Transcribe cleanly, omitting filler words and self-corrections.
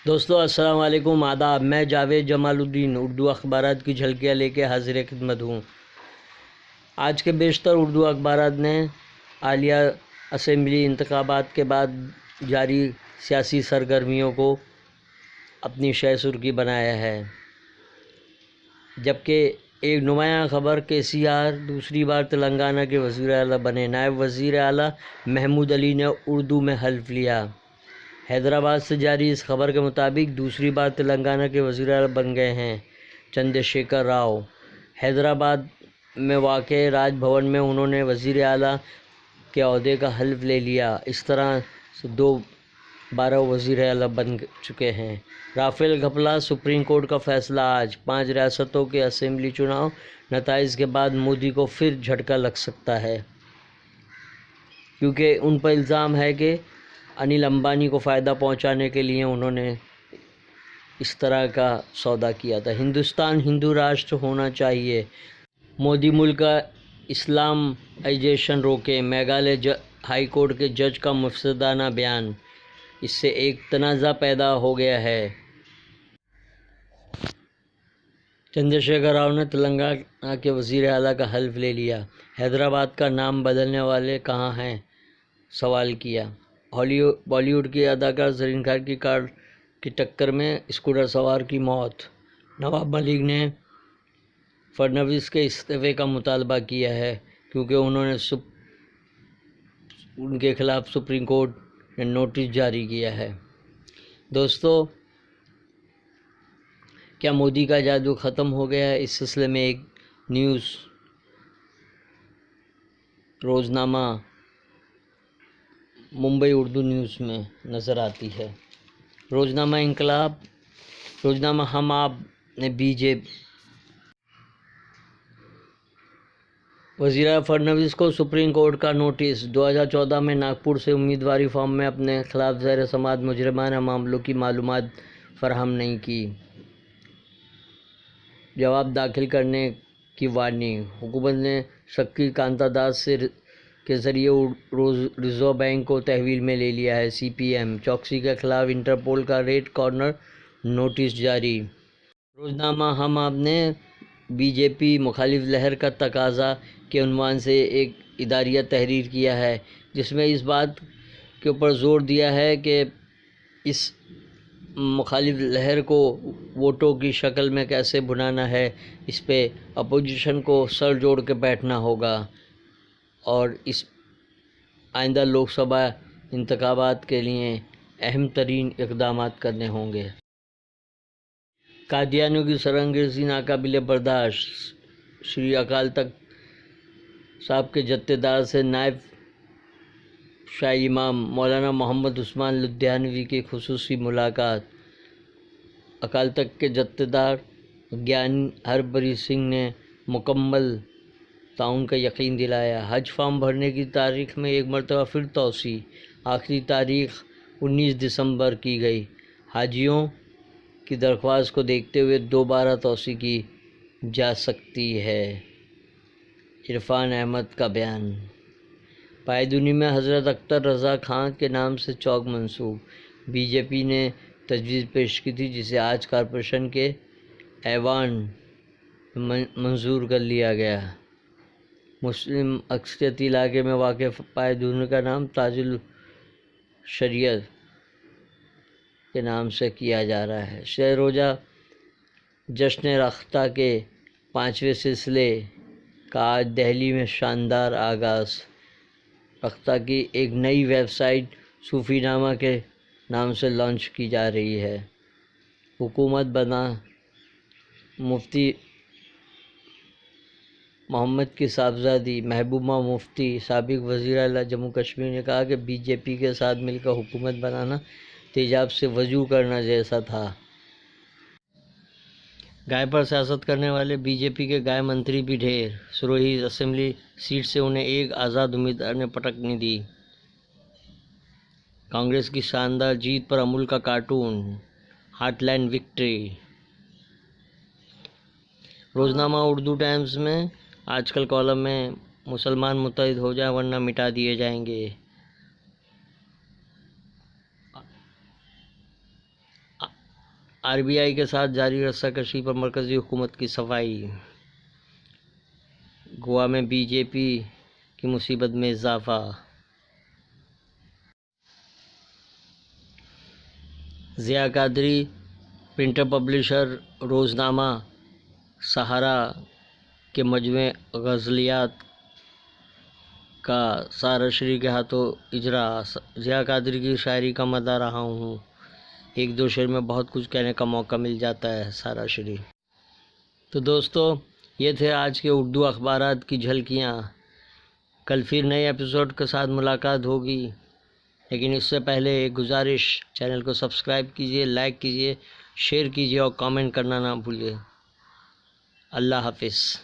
دوستو السلام علیکم، آداب۔ میں جاوید جمال الدین اردو اخبارات کی جھلکیاں لے کے حاضر خدمت ہوں۔ آج کے بیشتر اردو اخبارات نے حالیہ اسمبلی انتخابات کے بعد جاری سیاسی سرگرمیوں کو اپنی شہ سرخی بنایا ہے، جبکہ ایک نمایاں خبر KCR دوسری بار تلنگانہ کے وزیر اعلیٰ بنے۔ نائب وزیر اعلیٰ محمود علی نے اردو میں حلف لیا۔ حیدرآباد سے جاری اس خبر کے مطابق دوسری بار تلنگانہ کے وزیر اعلیٰ بن گئے ہیں چندر شیکھر راؤ۔ حیدرآباد میں واقع راج بھون میں انہوں نے وزیر اعلیٰ کے عہدے کا حلف لے لیا۔ اس طرح سے دوبارہ وزیر اعلیٰ بن چکے ہیں۔ رافیل گھپلا، سپریم کورٹ کا فیصلہ آج۔ 5 ریاستوں کے اسمبلی چناؤ نتائج کے بعد مودی کو پھر جھٹکا لگ سکتا ہے، کیونکہ ان پر الزام ہے کہ انل امبانی کو فائدہ پہنچانے کے لیے انہوں نے اس طرح کا سودا کیا تھا۔ ہندوستان ہندو راشٹر ہونا چاہیے، مودی ملک کا اسلامائزیشن روکیں۔ میگھالیہ ہائی کورٹ کے جج کا مفسدانہ بیان، اس سے ایک تنازع پیدا ہو گیا ہے۔ چندر شیکھر راؤ نے تلنگانہ کے وزیر اعلیٰ کا حلف لے لیا۔ حیدرآباد کا نام بدلنے والے کہاں ہیں؟ سوال کیا۔ بالی ووڈ کی اداکارہ زرین خان کی کار کی ٹکر میں اسکوٹر سوار کی موت۔ نواب ملک نے فڈنویس کے استعفے کا مطالبہ کیا ہے، کیونکہ ان کے خلاف سپریم کورٹ نے نوٹس جاری کیا ہے۔ دوستو، کیا مودی کا جادو ختم ہو گیا ہے؟ اس سلسلے میں ایک نیوز روزنامہ ممبئی اردو نیوز میں نظر آتی ہے۔ روزنامہ انقلاب، روزنامہ ہم آپ نے وزیر اعلیٰ فڈنویس کو سپریم کورٹ کا نوٹس۔ 2014 میں ناگپور سے امیدواری فارم میں اپنے خلاف زیر سماعت مجرمانہ معاملوں کی معلومات فراہم نہیں کی، جواب داخل کرنے کی وارننگ۔ حکومت نے شکتی کانتا داس کے ذریعے ریزرو بینک کو تحویل میں لے لیا ہے۔ CPM چوکسی کے خلاف انٹرپول کا ریڈ کارنر نوٹس جاری۔ روزنامہ ہم آپ نے BJP مخالف لہر کا تقاضا کے عنوان سے ایک اداریہ تحریر کیا ہے، جس میں اس بات کے اوپر زور دیا ہے کہ اس مخالف لہر کو ووٹوں کی شکل میں کیسے بنانا ہے، اس پہ اپوزیشن کو سر جوڑ کے بیٹھنا ہوگا اور اس آئندہ لوک سبھا انتخابات کے لیے اہم ترین اقدامات کرنے ہوں گے۔ قادیانیوں کی سرانگیزی ناقابل برداشت۔ شری اکال تخت صاحب کے جتھیدار سے نائب شاہی امام مولانا محمد عثمان لدھیانوی کی خصوصی ملاقات۔ اکال تخت کے جتھیدار گیانی ہربھری سنگھ نے مکمل تعاون کا یقین دلایا۔ حج فارم بھرنے کی تاریخ میں ایک مرتبہ پھر توسیع، آخری تاریخ 19 دسمبر کی گئی۔ حاجیوں کی درخواست کو دیکھتے ہوئے دوبارہ توسیع کی جا سکتی ہے۔ عرفان احمد کا بیان۔ پائیدونی میں حضرت اختر رضا خان کے نام سے چوک منسوب۔ BJP نے تجویز پیش کی تھی، جسے آج کارپوریشن کے ایوان میں منظور کر لیا گیا۔ مسلم اکثریتی علاقے میں واقع پائیدونی کا نام تاج الشریعت کے نام سے کیا جا رہا ہے۔ شہ روزہ جشن رختہ کے 5ویں سلسلے کا آج دہلی میں شاندار آغاز۔ رختہ کی ایک نئی ویب سائٹ صوفی نامہ کے نام سے لانچ کی جا رہی ہے۔ حکومت بنا مفتی محمد کی صاحبزادی محبوبہ مفتی، سابق وزیر اعلیٰ جموں کشمیر نے کہا کہ BJP کے ساتھ مل کر حکومت بنانا تیجاب سے وضو کرنا جیسا تھا۔ گائے پر سیاست کرنے والے BJP کے گائے منتری بھی ڈھیر۔ سروہی اسمبلی سیٹ سے انہیں ایک آزاد امیدوار نے پٹکنی دی۔ کانگریس کی شاندار جیت پر امول کا کارٹون، ہارٹ لائن وکٹری۔ روزنامہ اردو ٹائمز میں آج کل کالم میں مسلمان متحد ہو جائیں ورنہ مٹا دیے جائیں گے۔ RBI کے ساتھ جاری رسہ کشی پر مرکزی حکومت کی صفائی، گوا میں BJP کی مصیبت میں اضافہ، ضیاء قادری پرنٹر پبلشر روزنامہ سہارا کے مجموعے غزلیات کا سارا شری کے ہاتھوں اجرا۔ ضیاء قادری کی شاعری کا مداح رہا ہوں، ایک دو شعر میں بہت کچھ کہنے کا موقع مل جاتا ہے۔ سارا شری۔ تو دوستو، یہ تھے آج کے اردو اخبارات کی جھلکیاں۔ کل پھر نئے ایپیسوڈ کے ساتھ ملاقات ہوگی، لیکن اس سے پہلے ایک گزارش، چینل کو سبسکرائب کیجئے، لائک کیجئے، شیئر کیجئے اور کامنٹ کرنا نہ بھولیے۔ اللہ حافظ۔